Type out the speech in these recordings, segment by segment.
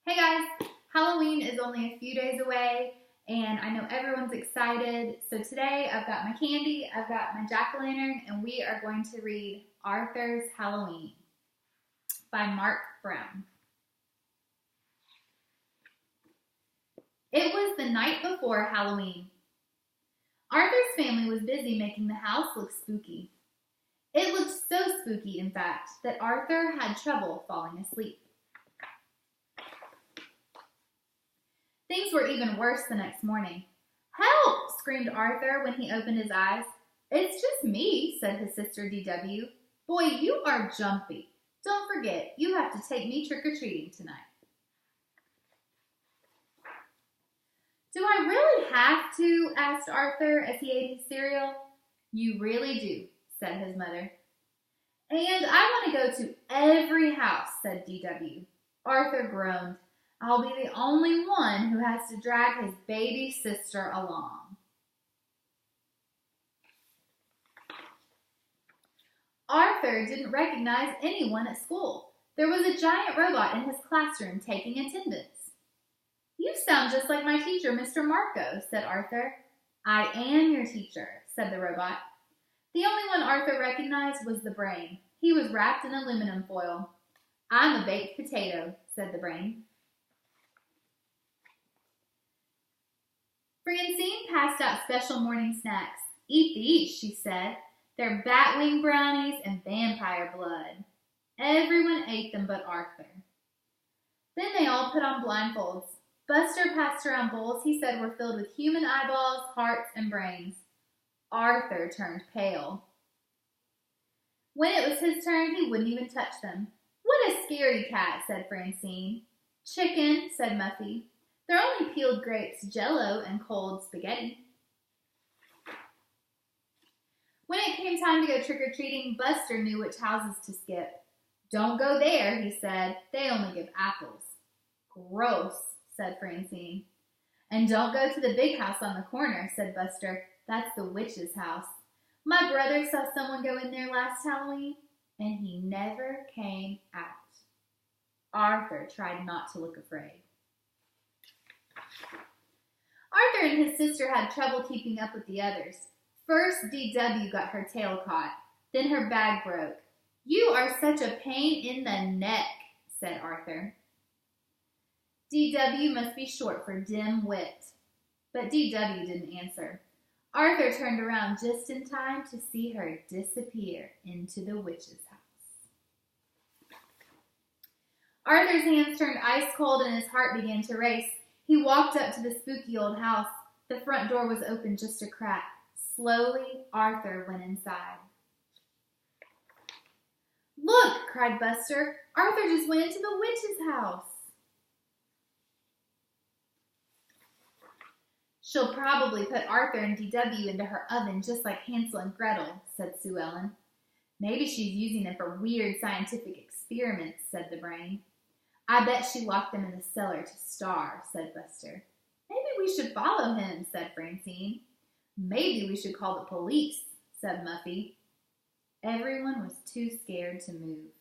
Hey guys, Halloween is only a few days away and I know everyone's excited. So today I've got my candy, I've got my jack-o'-lantern, and we are going to read Arthur's Halloween by Mark Brown. It was the night before Halloween. Arthur's family was busy making the house look spooky. It looked so spooky, in fact, that Arthur had trouble falling asleep. Things were even worse the next morning. "Help!" screamed Arthur when he opened his eyes. "It's just me," said his sister D.W. "Boy, you are jumpy. Don't forget, you have to take me trick-or-treating tonight." "Do I really have to?" asked Arthur as he ate his cereal. "You really do," said his mother. "And I want to go to every house," said D.W. Arthur groaned. "I'll be the only one who has to drag his baby sister along." Arthur didn't recognize anyone at school. There was a giant robot in his classroom taking attendance. "You sound just like my teacher, Mr. Marco," said Arthur. "I am your teacher," said the robot. The only one Arthur recognized was the brain. He was wrapped in aluminum foil. "I'm a baked potato," said the brain. Francine passed out special morning snacks. "Eat these," she said. "They're batwing brownies and vampire blood." Everyone ate them but Arthur. Then they all put on blindfolds. Buster passed around bowls he said were filled with human eyeballs, hearts, and brains. Arthur turned pale. When it was his turn, he wouldn't even touch them. "What a scaredy cat," said Francine. "Chicken," said Muffy. "They're only peeled grapes, Jell-O, and cold spaghetti." When it came time to go trick-or-treating, Buster knew which houses to skip. "Don't go there," he said. "They only give apples." "Gross," said Francine. "And don't go to the big house on the corner," said Buster. "That's the witch's house. My brother saw someone go in there last Halloween, and he never came out." Arthur tried not to look afraid. Arthur and his sister had trouble keeping up with the others. First, D.W. got her tail caught. Then her bag broke. "You are such a pain in the neck," said Arthur. D.W. must be short for dim wit. But D.W. didn't answer. Arthur turned around just in time to see her disappear into the witch's house. Arthur's hands turned ice cold and his heart began to race. He walked up to the spooky old house. The front door was open just a crack. Slowly, Arthur went inside. "Look!" cried Buster. "Arthur just went into the witch's house." "She'll probably put Arthur and D.W. into her oven just like Hansel and Gretel," said Sue Ellen. "Maybe she's using them for weird scientific experiments," said the brain. "I bet she locked them in the cellar to starve," said Buster. "Maybe we should follow him," said Francine. "Maybe we should call the police," said Muffy. Everyone was too scared to move.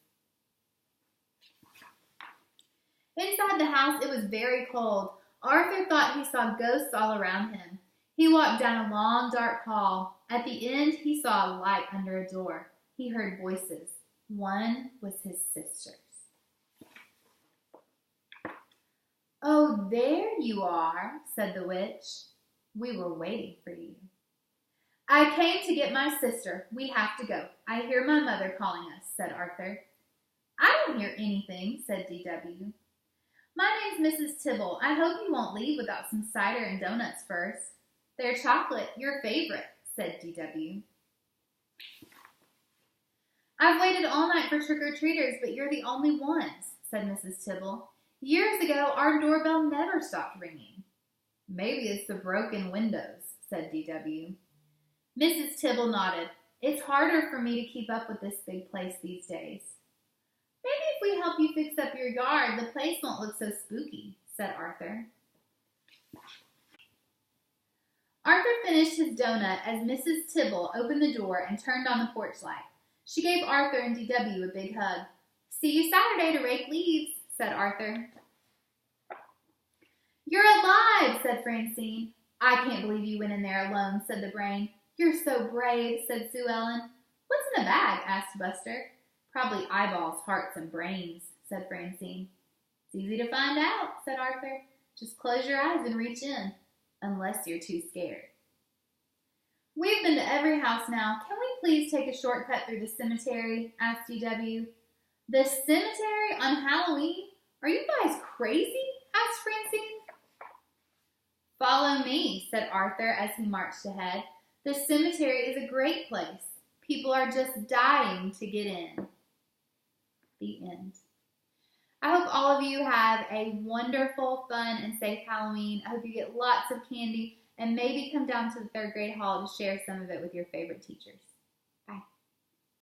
Inside the house, it was very cold. Arthur thought he saw ghosts all around him. He walked down a long, dark hall. At the end, he saw a light under a door. He heard voices. One was his sister's. "Oh, there you are," said the witch. "We were waiting for you." "I came to get my sister. We have to go. I hear my mother calling us," said Arthur. "I don't hear anything," said D.W. "My name's Mrs. Tibble. I hope you won't leave without some cider and donuts first." "They're chocolate, your favorite," said D.W. "I've waited all night for trick-or-treaters, but you're the only ones," said Mrs. Tibble. "Years ago, our doorbell never stopped ringing." "Maybe it's the broken windows," said D.W. Mrs. Tibble nodded. "It's harder for me to keep up with this big place these days." "Maybe if we help you fix up your yard, the place won't look so spooky," said Arthur. Arthur finished his donut as Mrs. Tibble opened the door and turned on the porch light. She gave Arthur and D.W. a big hug. "See you Saturday to rake leaves," said Arthur. You're alive, said Francine. I can't believe you went in there alone, said the brain. You're so brave, said Sue Ellen. What's in the bag? Asked Buster. Probably eyeballs, hearts, and brains, said Francine. It's easy to find out, said Arthur. Just close your eyes and reach in, unless you're too scared. We've been to every house now. Can we please take a shortcut through the cemetery? Asked D.W. The cemetery on Halloween? Are you guys crazy? Asked Francine. Follow me, said Arthur as he marched ahead. The cemetery is a great place. People are just dying to get in. The end. I hope all of you have a wonderful, fun, and safe Halloween. I hope you get lots of candy and maybe come down to the third grade hall to share some of it with your favorite teachers.